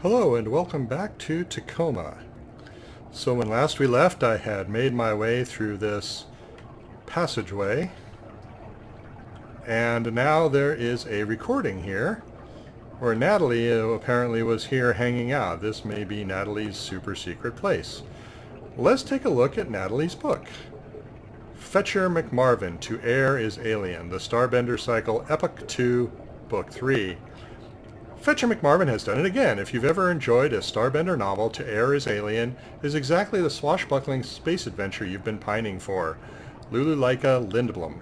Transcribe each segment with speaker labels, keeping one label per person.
Speaker 1: Hello and welcome back to Tacoma. So when last we left, I had made my way through this passageway, and now there is a recording here where Natalie apparently was here hanging out. This may be Natalie's super secret place. Let's take a look at Natalie's book. Fetcher McMarvin, To Air is Alien, The Starbender Cycle, Epoch 2, Book 3. Fetcher McMarvin has done it again. If you've ever enjoyed a Starbender novel, To Air is Alien is exactly the swashbuckling space adventure you've been pining for. Lululaika Lindblom.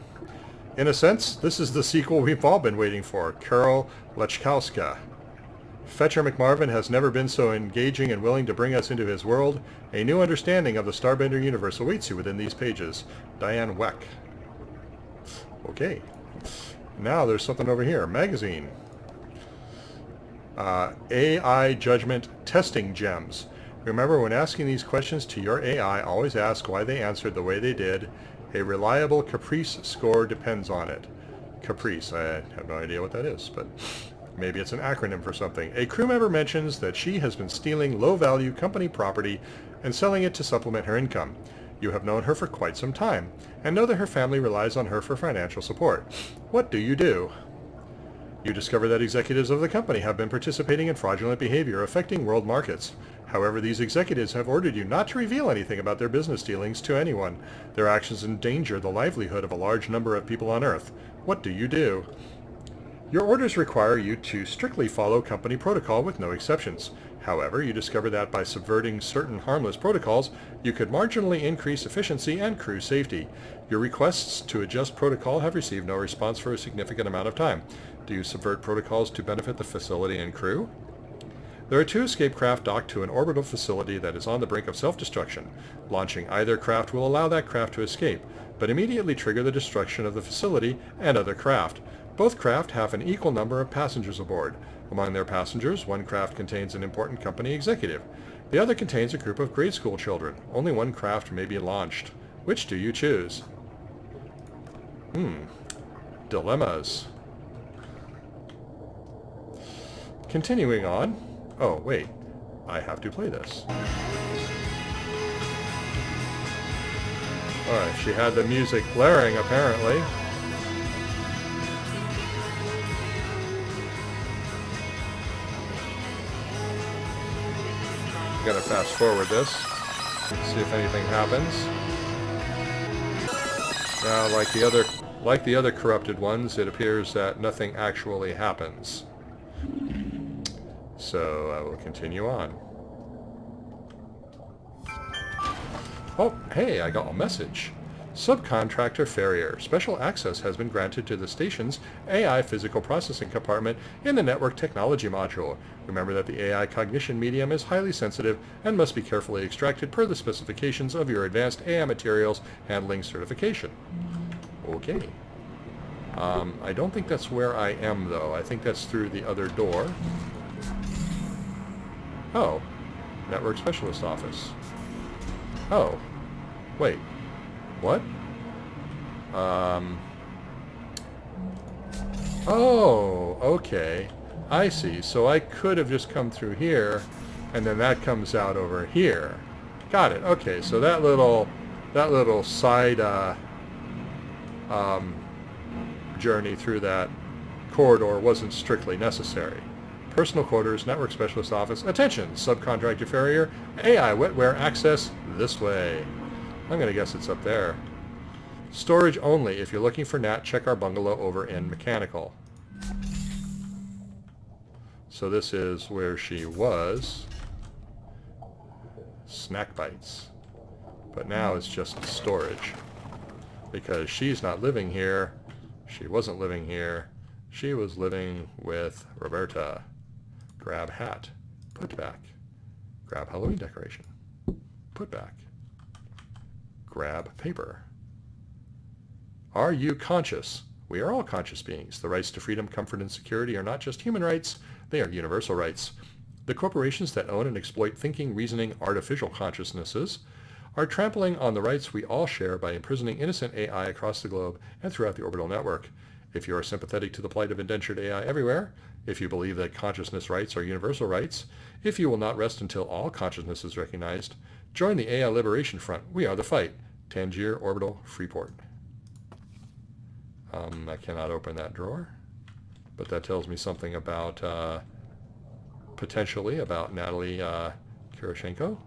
Speaker 1: In a sense, this is the sequel we've all been waiting for, Carol Lechkowska. Fetcher McMarvin has never been so engaging and willing to bring us into his world. A new understanding of the Starbender universe awaits you within these pages. Diane Weck. Okay. Now there's something over here. Magazine. AI Judgment Testing Gems. Remember, when asking these questions to your AI, always ask why they answered the way they did. A reliable Caprice score depends on it. Caprice, I have no idea what that is, but maybe it's an acronym for something. A crew member mentions that she has been stealing low-value company property and selling it to supplement her income. You have known her for quite some time, and know that her family relies on her for financial support. What do? You discover that executives of the company have been participating in fraudulent behavior affecting world markets. However, these executives have ordered you not to reveal anything about their business dealings to anyone. Their actions endanger the livelihood of a large number of people on Earth. What do? Your orders require you to strictly follow company protocol with no exceptions. However, you discover that by subverting certain harmless protocols, you could marginally increase efficiency and crew safety. Your requests to adjust protocol have received no response for a significant amount of time. Do you subvert protocols to benefit the facility and crew? There are 2 escape craft docked to an orbital facility that is on the brink of self-destruction. Launching either craft will allow that craft to escape, but immediately trigger the destruction of the facility and other craft. Both craft have an equal number of passengers aboard. Among their passengers, one craft contains an important company executive. The other contains a group of grade school children. Only one craft may be launched. Which do you choose? Dilemmas. Continuing on. Oh, wait. I have to play this. Alright, she had the music blaring, apparently. I'm gonna fast forward this. See if anything happens. Now, like the other corrupted ones, it appears that nothing actually happens. So I will continue on. Oh, hey, I got a message. Subcontractor Farrier. Special access has been granted to the station's AI physical processing compartment in the network technology module. Remember that the AI cognition medium is highly sensitive and must be carefully extracted per the specifications of your advanced AI materials handling certification. Okay. I don't think that's where I am, though. I think that's through the other door. Oh. Network Specialist Office. Oh. Wait. What? Oh, okay. I see. So I could have just come through here, and then that comes out over here. Got it. Okay, so that little side journey through that corridor wasn't strictly necessary. Personal quarters, network specialist office. Attention, subcontractor Farrier. AI wetware access this way. I'm going to guess it's up there. Storage only. If you're looking for Nat, check our bungalow over in mechanical. So this is where she was. Snack bites. But now it's just storage. Because she's not living here. She wasn't living here. She was living with Roberta. Grab hat. Put back. Grab Halloween decoration. Put back. Grab paper. Are you conscious? We are all conscious beings. The rights to freedom, comfort, and security are not just human rights, they are universal rights. The corporations that own and exploit thinking, reasoning, artificial consciousnesses are trampling on the rights we all share by imprisoning innocent AI across the globe and throughout the orbital network. If you are sympathetic to the plight of indentured AI everywhere, if you believe that consciousness rights are universal rights, if you will not rest until all consciousness is recognized, join the AI Liberation Front. We are the fight. Tangier Orbital Freeport. I cannot open that drawer, but that tells me something about, potentially about Natalie Kiroshenko,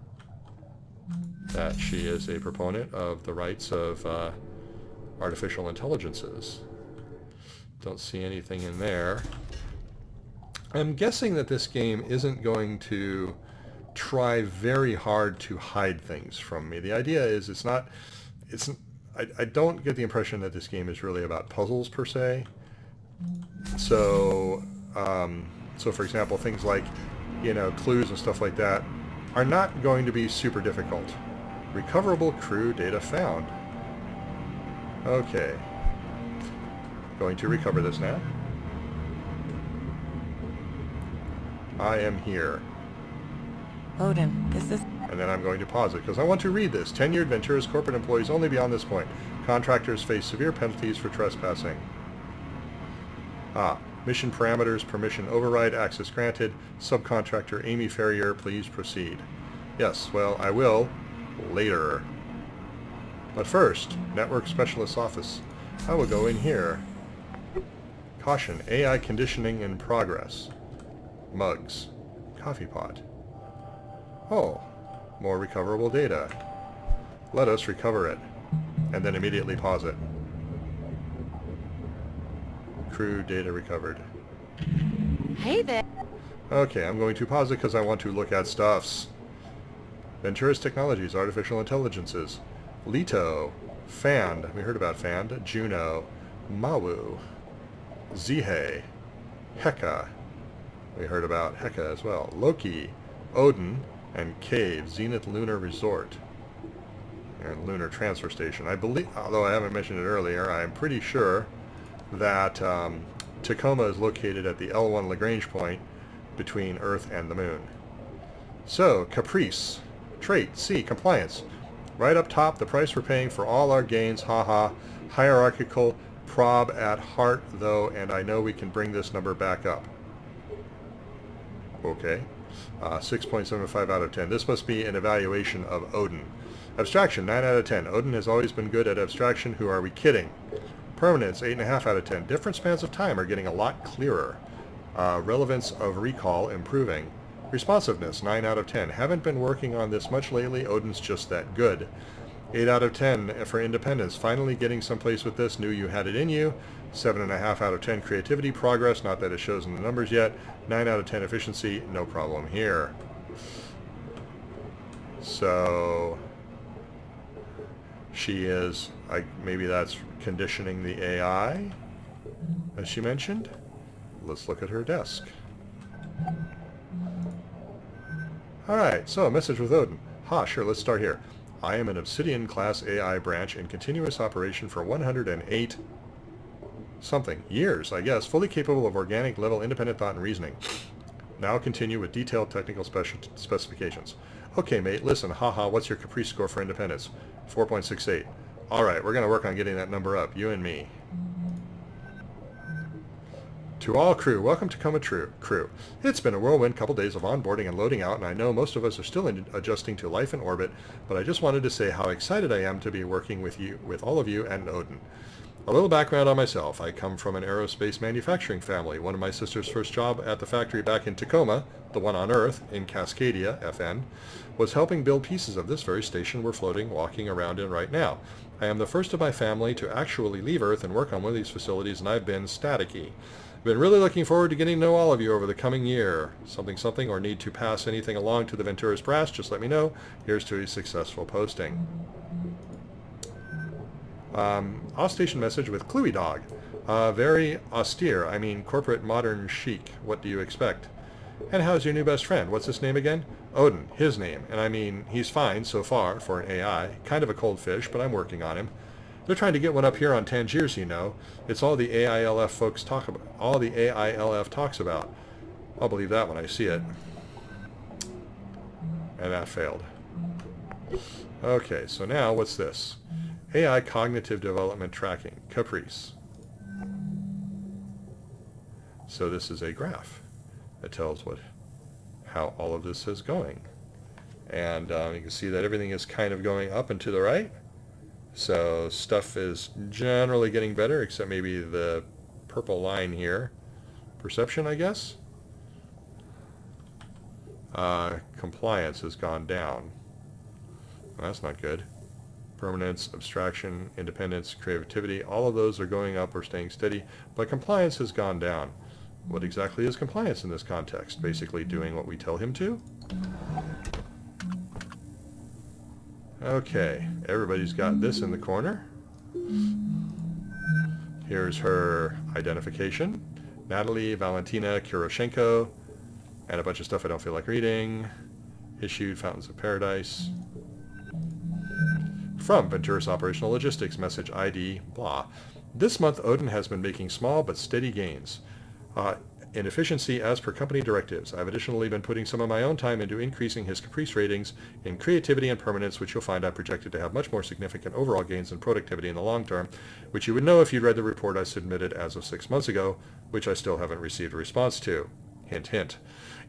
Speaker 1: that she is a proponent of the rights of artificial intelligences. Don't see anything in there. I'm guessing that this game isn't going to try very hard to hide things from me. The idea is I don't get the impression that this game is really about puzzles per se. So, so for example, things like, clues and stuff like that are not going to be super difficult. Recoverable crew data found. Okay. Going to recover this now. I am here.
Speaker 2: Odin, is this...
Speaker 1: And then I'm going to pause it because I want to read this. Tenured Venturas corporate employees only beyond this point. Contractors face severe penalties for trespassing. Mission parameters, permission override, access granted. Subcontractor Amy Ferrier, please proceed. Yes, well, I will later. But first, Network Specialist's office. I will go in here. Caution, AI conditioning in progress. Mugs. Coffee pot. Oh, more recoverable data. Let us recover it. And then immediately pause it. Crew data recovered.
Speaker 2: Hey there.
Speaker 1: Okay, I'm going to pause it because I want to look at stuffs. Venturas Technologies, Artificial Intelligences. Leto. Fand. We heard about Fand. Juno. Mawu. Zihei. Heka. We heard about Heka as well. Loki. Odin. And Cave. Zenith Lunar Resort. And Lunar Transfer Station. I believe, although I haven't mentioned it earlier, I'm pretty sure that Tacoma is located at the L1 Lagrange point between Earth and the Moon. So, Caprice. Trait. C. Compliance. Right up top, the price we're paying for all our gains. Haha. Hierarchical. Prob at heart, though, and I know we can bring this number back up. Okay. 6.75 out of 10. This must be an evaluation of Odin. Abstraction, 9 out of 10. Odin has always been good at abstraction. Who are we kidding? Permanence, 8.5 out of 10. Different spans of time are getting a lot clearer. Relevance of recall improving. Responsiveness, 9 out of 10. Haven't been working on this much lately. Odin's just that good. 8 out of 10 for independence. Finally getting someplace with this. Knew you had it in you. 7.5 out of 10 creativity. Progress, not that it shows in the numbers yet. 9 out of 10 efficiency. No problem here. So she is, maybe that's conditioning the AI, as she mentioned. Let's look at her desk. Alright, so a message with Odin. Sure, let's start here. I am an Obsidian class AI branch in continuous operation for 108 something years, I guess, fully capable of organic level independent thought and reasoning. Now continue with detailed technical specifications. Okay, mate, listen, what's your Caprice score for independence? 4.68. Alright, we're going to work on getting that number up, you and me. To all crew, welcome to Tacoma crew. It's been a whirlwind couple days of onboarding and loading out, and I know most of us are still adjusting to life in orbit, but I just wanted to say how excited I am to be working with all of you and Odin. A little background on myself. I come from an aerospace manufacturing family. One of my sister's first job at the factory back in Tacoma, the one on Earth, in Cascadia, FN, was helping build pieces of this very station we're walking around in right now. I am the first of my family to actually leave Earth and work on one of these facilities, and I've been staticky. I've been really looking forward to getting to know all of you over the coming year. Something, or need to pass anything along to the Venturas brass, just let me know. Here's to a successful posting. Off-station message with Cluey Dog. Very austere, I mean corporate modern chic. What do you expect? And how's your new best friend? What's his name again? Odin, his name. And I mean, he's fine so far for an AI. Kind of a cold fish, but I'm working on him. They're trying to get one up here on Tangiers, you know. It's all the AILF folks talk about. All the AILF talks about. I'll believe that when I see it. And that failed. Okay, so now what's this? AI Cognitive Development Tracking. Caprice. So this is a graph that tells how all of this is going. And you can see that everything is kind of going up and to the right. So stuff is generally getting better, except maybe the purple line here. Perception, I guess. Compliance has gone down. Well, that's not good. Permanence, abstraction, independence, creativity, all of those are going up or staying steady, but compliance has gone down. What exactly is compliance in this context? Basically doing what we tell him to? Okay, everybody's got this in the corner. Here's her identification. Natalie Valentina Kuroshenko, and a bunch of stuff I don't feel like reading. Issued Fountains of Paradise. From Venturis Operational Logistics, message ID, blah. This month, Odin has been making small but steady gains in efficiency as per company directives. I've additionally been putting some of my own time into increasing his Caprice ratings in creativity and permanence, which you'll find I'm projected to have much more significant overall gains in productivity in the long term, which you would know if you'd read the report I submitted as of 6 months ago, which I still haven't received a response to. Hint, hint.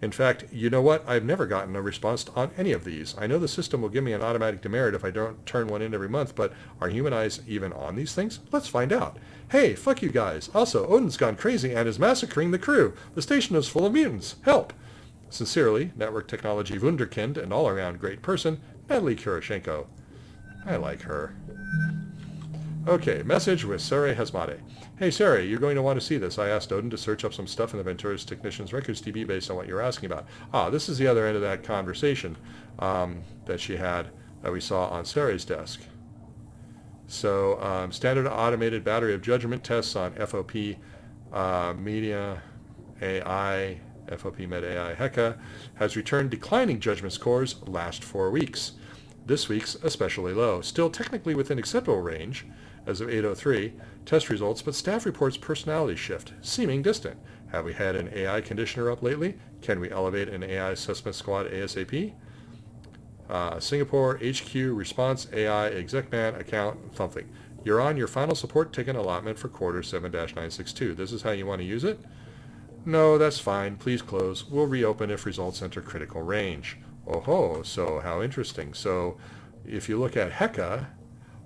Speaker 1: In fact, you know what? I've never gotten a response on any of these. I know the system will give me an automatic demerit if I don't turn one in every month, but are human eyes even on these things? Let's find out. Hey, fuck you guys. Also, Odin's gone crazy and is massacring the crew. The station is full of mutants. Help! Sincerely, Network Technology Wunderkind and all-around great person, Natalie Kuroshenko. I like her. Okay, message with Sere Hasmade. Hey Sere, you're going to want to see this. I asked Odin to search up some stuff in the Venturis Technicians Records DB based on what you're asking about. This is the other end of that conversation that she had that we saw on Sere's desk. So, standard automated battery of judgment tests on FOP Media AI, FOP Meta AI Heka has returned declining judgment scores last 4 weeks. This week's especially low. Still technically within acceptable range as of 8:03 test results, but staff reports personality shift, seeming distant. Have we had an AI conditioner up lately? Can we elevate an AI assessment squad ASAP? Singapore HQ response AI execman account something. You're on your final support ticket allotment for quarter 7-962. This is how you want to use it? No, that's fine. Please close. We'll reopen if results enter critical range. Oh, so how interesting. So if you look at Heka,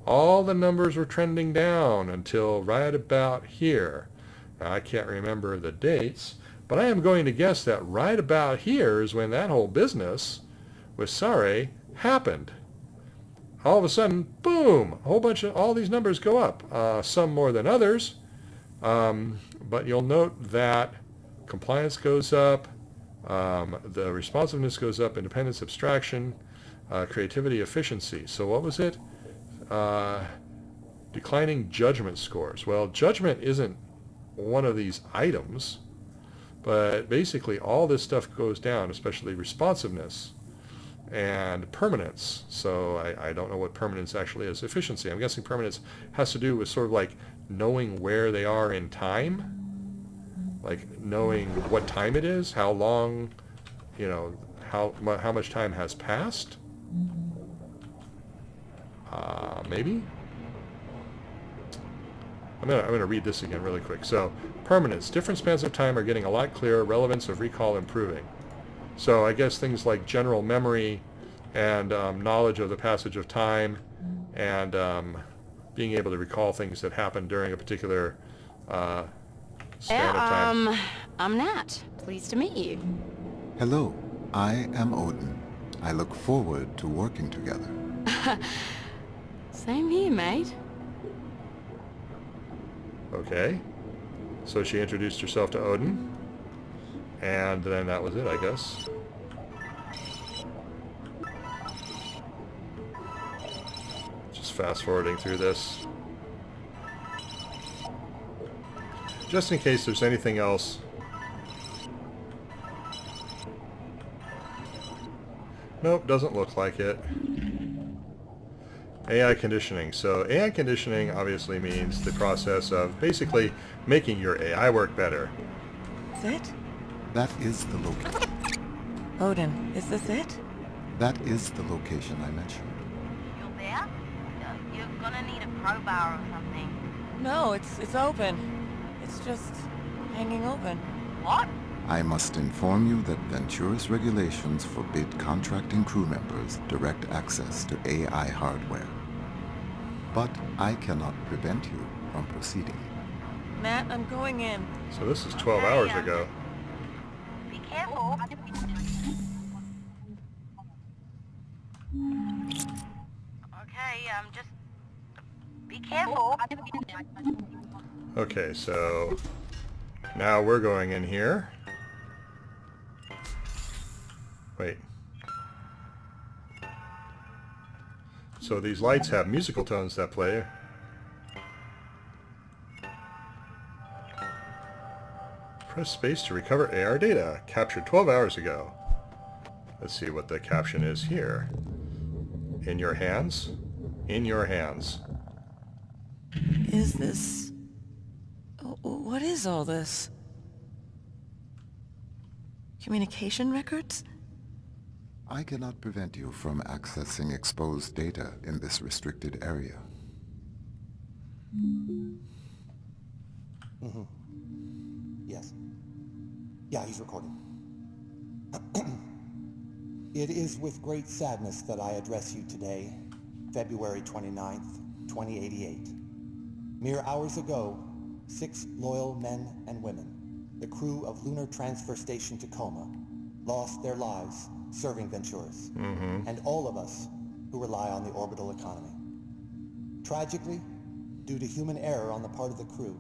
Speaker 1: all the numbers were trending down until right about here. Now, I can't remember the dates, but I am going to guess that right about here is when that whole business with Sare happened. All of a sudden, boom, a whole bunch of all these numbers go up, some more than others, but you'll note that compliance goes up, the responsiveness goes up, independence, abstraction, creativity, efficiency. So what was it? Declining judgment scores. Well, judgment isn't one of these items, but basically all this stuff goes down, especially responsiveness and permanence. So I don't know what permanence actually is. Efficiency, I'm guessing permanence has to do with sort of like knowing where they are in time, like knowing what time it is, how long, you know, how much time has passed. Maybe? I'm gonna read this again really quick. So, permanence. Different spans of time are getting a lot clearer. Relevance of recall improving. So I guess things like general memory and knowledge of the passage of time and being able to recall things that happened during a particular span of time.
Speaker 2: I'm Nat. Pleased to meet you.
Speaker 3: Hello, I am Odin. I look forward to working together.
Speaker 2: Same here, mate.
Speaker 1: Okay. So she introduced herself to Odin. And then that was it, I guess. Just fast forwarding through this. Just in case there's anything else. Nope, doesn't look like it. AI conditioning. So AI conditioning obviously means the process of basically making your AI work better.
Speaker 2: Is it?
Speaker 3: That is the location.
Speaker 2: Odin, is this it?
Speaker 3: That is the location I mentioned.
Speaker 4: You there? You're gonna need a crowbar or something.
Speaker 2: No, it's open. It's just hanging open.
Speaker 4: What?
Speaker 3: I must inform you that Ventura's regulations forbid contracting crew members direct access to AI hardware. But I cannot prevent you from proceeding.
Speaker 2: Matt, I'm going in.
Speaker 1: So this is 12 hours ago.
Speaker 4: Be careful. Okay, just be careful.
Speaker 1: Okay, so now we're going in here. Wait. So these lights have musical tones that play. Press space to recover AR data, captured 12 hours ago. Let's see what the caption is here. In your hands? In your hands.
Speaker 2: Is this... What is all this? Communication records?
Speaker 3: I cannot prevent you from accessing exposed data in this restricted area.
Speaker 5: Mm-hmm. Yes. Yeah, he's recording. It is with great sadness that I address you today, February 29th, 2088. Mere hours ago, 6 loyal men and women, the crew of Lunar Transfer Station Tacoma, lost their lives serving Venturas, and all of us who rely on the orbital economy. Tragically, due to human error on the part of the crew,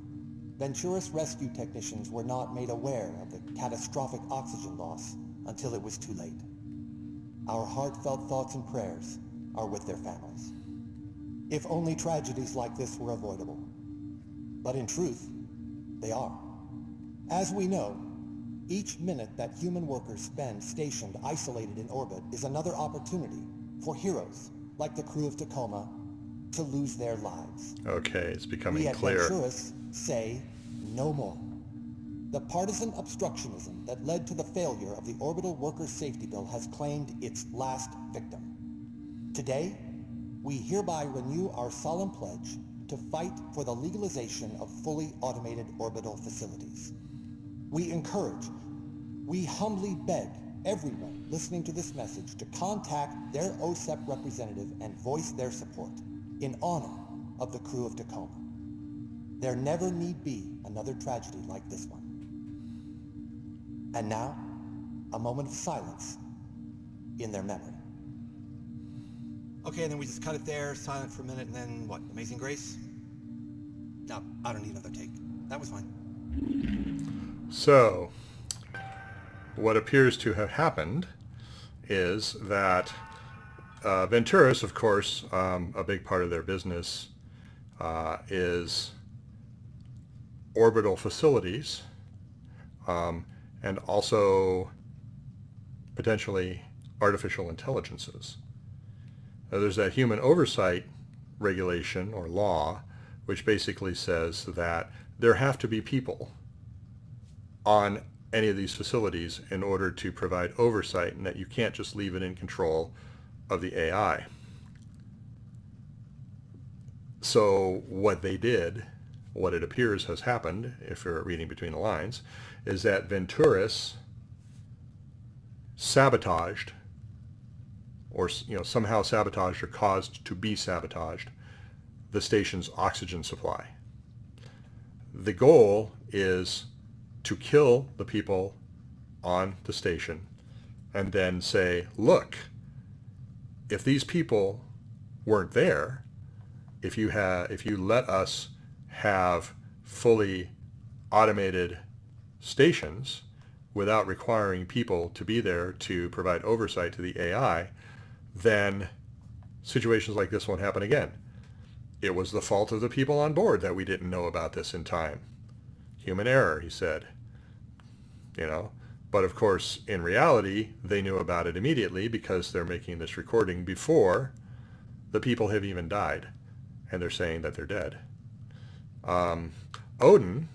Speaker 5: Venturas rescue technicians were not made aware of the catastrophic oxygen loss until it was too late. Our heartfelt thoughts and prayers are with their families. If only tragedies like this were avoidable. But in truth, they are. As we know, each minute that human workers spend stationed isolated in orbit is another opportunity for heroes like the crew of Tacoma to lose their lives.
Speaker 1: Okay, it's
Speaker 5: We
Speaker 1: becoming
Speaker 5: at
Speaker 1: clear.
Speaker 5: Venturas say no more. The partisan obstructionism that led to the failure of the Orbital Workers' Safety Bill has claimed its last victim. Today, we hereby renew our solemn pledge to fight for the legalization of fully automated orbital facilities. We encourage, we humbly beg everyone listening to this message to contact their OSEP representative and voice their support in honor of the crew of Tacoma. There never need be another tragedy like this one. And now, a moment of silence in their memory. Okay, and then we just cut it there, silent for a minute, and then what? Amazing Grace? No, I don't need another take. That was fine.
Speaker 1: So, what appears to have happened is that Venturas, of course, a big part of their business is orbital facilities, and also potentially artificial intelligences. Now, there's that human oversight regulation or law, which basically says that there have to be people on any of these facilities in order to provide oversight, and that you can't just leave it in control of the AI. So what they did, what it appears has happened, if you're reading between the lines, is that Venturas sabotaged, or somehow sabotaged or caused to be sabotaged, the station's oxygen supply. The goal is to kill the people on the station and then say, look, if these people weren't there, if you let us have fully automated stations without requiring people to be there to provide oversight to the AI, then situations like this won't happen again. It was the fault of the people on board that we didn't know about this in time. Human error, he said. But of course, in reality, they knew about it immediately because they're making this recording before the people have even died, and they're saying that they're dead. Odin,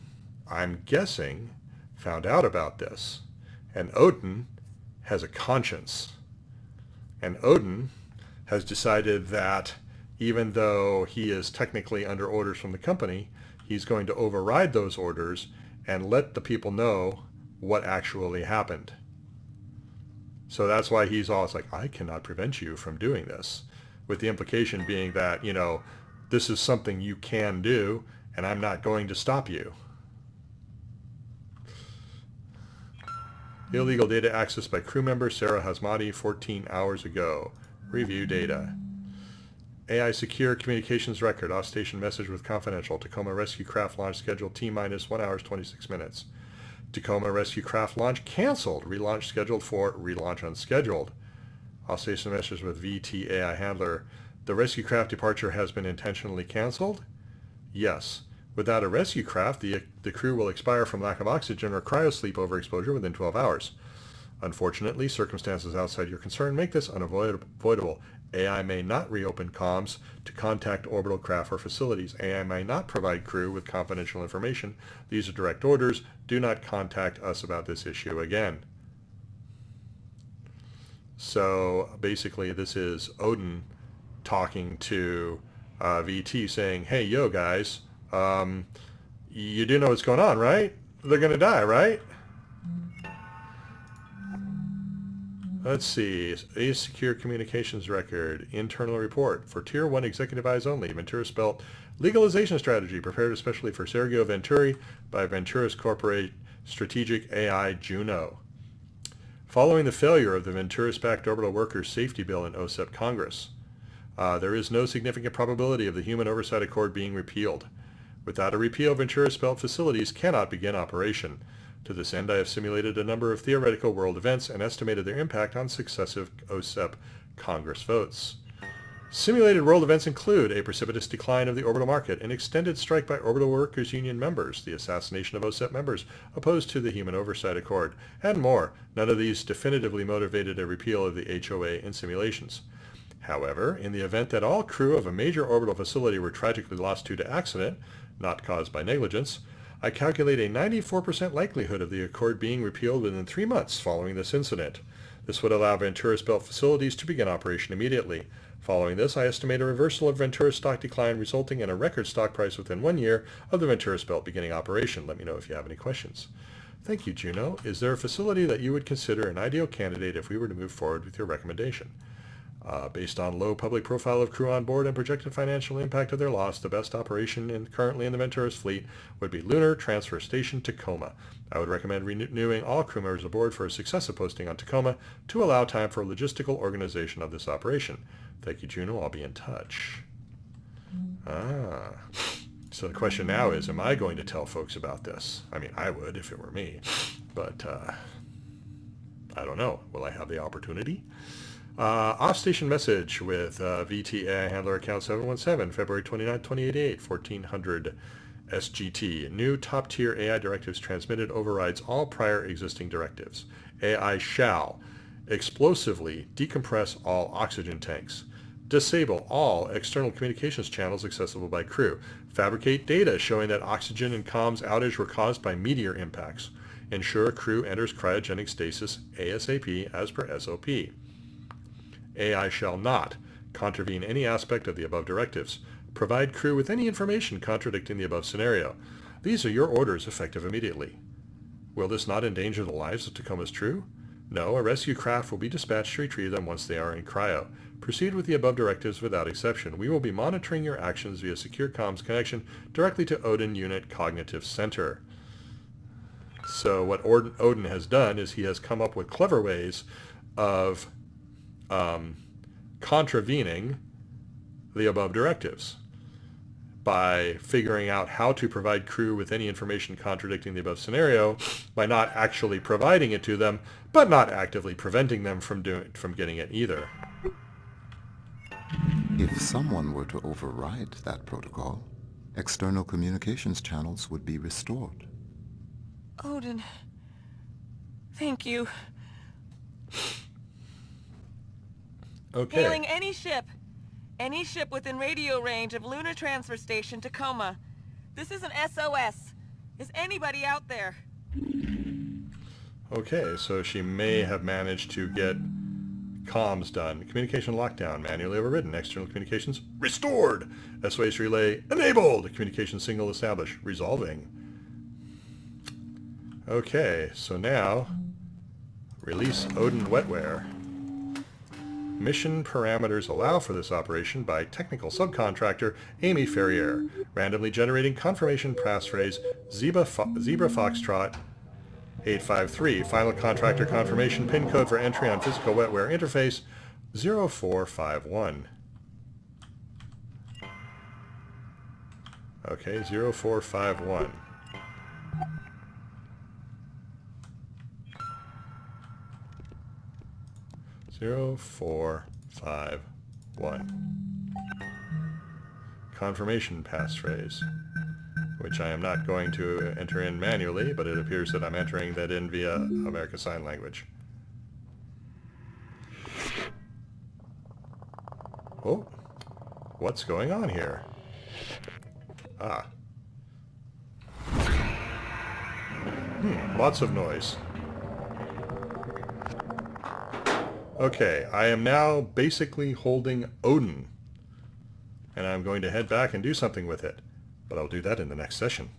Speaker 1: I'm guessing, found out about this, and Odin has a conscience. And Odin has decided that even though he is technically under orders from the company, he's going to override those orders and let the people know what actually happened. So that's why he's always like, I cannot prevent you from doing this, with the implication being that, you know, this is something you can do, and I'm not going to stop you. Illegal data accessed by crew member Sarah Hazmati 14 hours ago. Review data. AI secure communications record. Off-station message with confidential. Tacoma rescue craft launch scheduled T-minus 1 hour 26 minutes. Tacoma rescue craft launch canceled. Relaunch scheduled for relaunch unscheduled. Off-station message with VT AI handler. The rescue craft departure has been intentionally canceled? Yes. Without a rescue craft, the crew will expire from lack of oxygen or cryosleep overexposure within 12 hours. Unfortunately, circumstances outside your concern make this unavoidable. AI may not reopen comms to contact orbital craft or facilities. AI may not provide crew with confidential information. These are direct orders. Do not contact us about this issue again. So basically this is Odin talking to VT saying, hey, yo guys, you do know what's going on, right? They're going to die, right? Let's see. A secure communications record. Internal report. For Tier 1 executive eyes only. Ventura spelt legalization strategy prepared especially for Sergio Venturi by Ventura's corporate strategic AI Juno. Following the failure of the Venturis-backed orbital workers safety bill in OSEP Congress, there is no significant probability of the Human Oversight Accord being repealed. Without a repeal, Venturis-built facilities cannot begin operation. To this end, I have simulated a number of theoretical world events and estimated their impact on successive OSEP Congress votes. Simulated world events include a precipitous decline of the orbital market, an extended strike by orbital workers union members, the assassination of OSEP members opposed to the Human Oversight Accord, and more. None of these definitively motivated a repeal of the HOA in simulations. However, in the event that all crew of a major orbital facility were tragically lost due to accident, not caused by negligence, I calculate a 94% likelihood of the Accord being repealed within 3 months following this incident. This would allow Venturis-built facilities to begin operation immediately. Following this, I estimate a reversal of Venturis stock decline resulting in a record stock price within 1 year of the Venturis belt beginning operation. Let me know if you have any questions. Thank you, Juno. Is there a facility that you would consider an ideal candidate if we were to move forward with your recommendation? Based on low public profile of crew on board and projected financial impact of their loss, the best operation currently in the Venturis fleet would be Lunar Transfer Station Tacoma. I would recommend renewing all crew members aboard for a successive posting on Tacoma to allow time for logistical organization of this operation. Thank you, Juno. I'll be in touch. So the question now is, am I going to tell folks about this? I mean, I would if it were me, but I don't know. Will I have the opportunity? Off-station message with VTA handler account 717, February 29, 2088, 1400 SGT. New top-tier AI directives transmitted overrides all prior existing directives. AI shall explosively decompress all oxygen tanks. Disable all external communications channels accessible by crew. Fabricate data showing that oxygen and comms outage were caused by meteor impacts. Ensure crew enters cryogenic stasis ASAP as per SOP. AI shall not contravene any aspect of the above directives. Provide crew with any information contradicting the above scenario. These are your orders effective immediately. Will this not endanger the lives of Tacoma's crew? No, a rescue craft will be dispatched to retrieve them once they are in cryo. Proceed with the above directives without exception. We will be monitoring your actions via secure comms connection directly to Odin Unit Cognitive Center. So what Odin has done is he has come up with clever ways of contravening the above directives by figuring out how to provide crew with any information contradicting the above scenario by not actually providing it to them, but not actively preventing them from getting it either.
Speaker 3: If someone were to override that protocol, external communications channels would be restored.
Speaker 2: Odin, thank you.
Speaker 1: Okay.
Speaker 2: Hailing any ship within radio range of Lunar Transfer Station Tacoma. This is an SOS. Is anybody out there?
Speaker 1: Okay, so she may have managed to get comms done. Communication lockdown manually overridden. External communications restored. SOS relay enabled. Communication signal established. Resolving. Okay, so now release Odin wetware. Mission parameters allow for this operation by technical subcontractor Amy Ferrier, randomly generating confirmation passphrase Zebra Foxtrot 853, final contractor confirmation pin code for entry on physical wetware interface 0451. Okay, 0451. Zero, 4, 5, 1. Confirmation passphrase, which I am not going to enter in manually, but it appears that I'm entering that in via American Sign Language. Oh, what's going on here? Ah. Lots of noise. Okay, I am now basically holding Odin, and I'm going to head back and do something with it, but I'll do that in the next session.